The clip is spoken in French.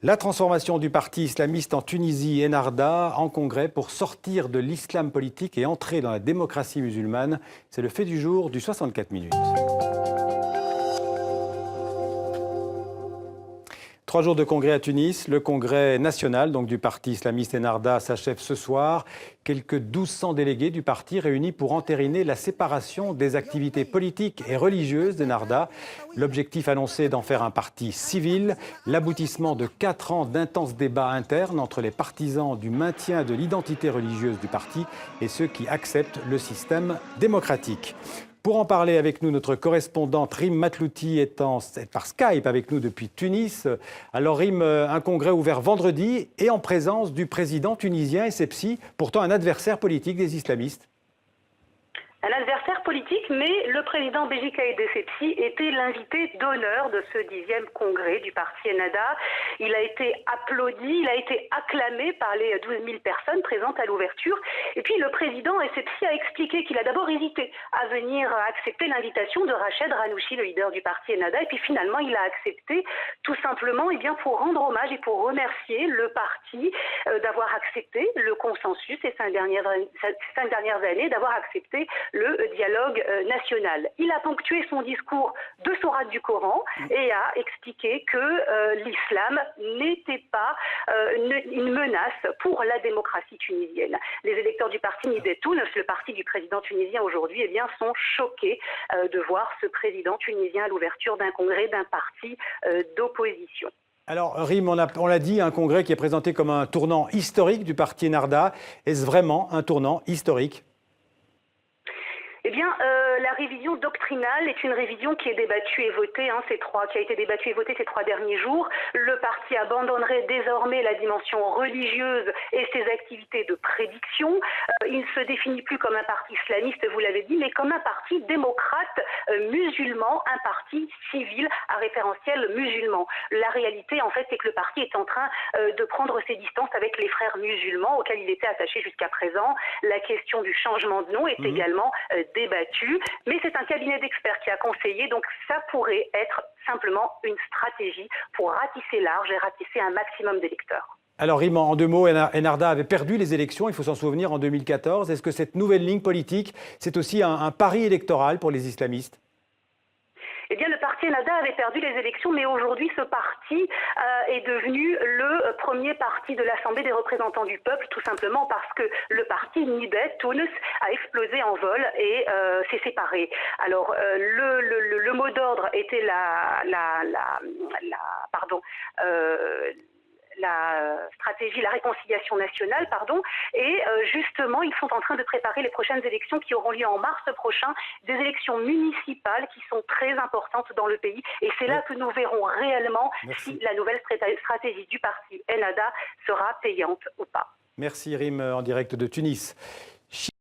La transformation du parti islamiste en Tunisie, Ennahda, en congrès pour sortir de l'islam politique et entrer dans la démocratie musulmane. C'est le fait du jour du 64 minutes. 3 jours de congrès à Tunis. Le congrès national donc, du parti islamiste Ennahda s'achève ce soir. Quelques 1200 délégués du parti réunis pour entériner la séparation des activités politiques et religieuses d'Ennahda. L'objectif annoncé est d'en faire un parti civil. L'aboutissement de 4 ans d'intenses débats internes entre les partisans du maintien de l'identité religieuse du parti et ceux qui acceptent le système démocratique. Pour en parler avec nous, notre correspondante Rim Matlouti est par Skype avec nous depuis Tunis. Alors Rim, un congrès ouvert vendredi et en présence du président tunisien Essebsi, pourtant un adversaire politique des islamistes. Un adversaire politique, mais le président Beji Caïd Essebsi était l'invité d'honneur de ce 10e congrès du parti Ennahda. Il a été applaudi, il a été acclamé par les 12 000 personnes présentes à l'ouverture. Et puis le président Essebsi a expliqué qu'il a d'abord hésité à venir accepter l'invitation de Rached Ghannouchi, le leader du parti Ennahda. Et puis finalement, il a accepté tout simplement pour rendre hommage et pour remercier le parti d'avoir accepté le consensus ces 5 dernières années, d'avoir accepté le dialogue national. Il a ponctué son discours de sourate du Coran et a expliqué que l'islam n'était pas une menace pour la démocratie tunisienne. Les électeurs du parti Nidetoun, le parti du président tunisien aujourd'hui, sont choqués de voir ce président tunisien à l'ouverture d'un congrès d'un parti d'opposition. Alors Rim, on l'a dit, un congrès qui est présenté comme un tournant historique du parti Ennahda. Est-ce vraiment un tournant historique ? La révision doctrinale est une révision qui est débattue et votée, qui a été débattue et votée ces 3 derniers jours. Le parti abandonnerait désormais la dimension religieuse et ses activités de prédiction. Il ne se définit plus comme un parti islamiste, vous l'avez dit, mais comme un parti démocrate musulman, un parti civil à référentiel musulman. La réalité, en fait, c'est que le parti est en train de prendre ses distances avec les frères musulmans auxquels il était attaché jusqu'à présent. La question du changement de nom est également débattue, mais c'est un cabinet d'experts qui a conseillé, donc ça pourrait être simplement une stratégie pour ratisser large et ratisser un maximum d'électeurs. Alors Rim, en 2 mots, Ennahda avait perdu les élections, il faut s'en souvenir, en 2014. Est-ce que cette nouvelle ligne politique, c'est aussi un pari électoral pour les islamistes ? Le parti Ennahda avait perdu les élections, mais aujourd'hui, ce parti est devenu le premier parti de l'Assemblée des représentants du peuple, tout simplement parce que le parti Nibet, Tunis, a explosé en vol et s'est séparé. Alors, le mot d'ordre était la stratégie, la réconciliation nationale, et justement, ils sont en train de préparer les prochaines élections qui auront lieu en mars prochain, des élections municipales qui sont très importantes dans le pays, et c'est là que nous verrons réellement si la nouvelle stratégie du parti Ennahda sera payante ou pas. Merci Rim, en direct de Tunis.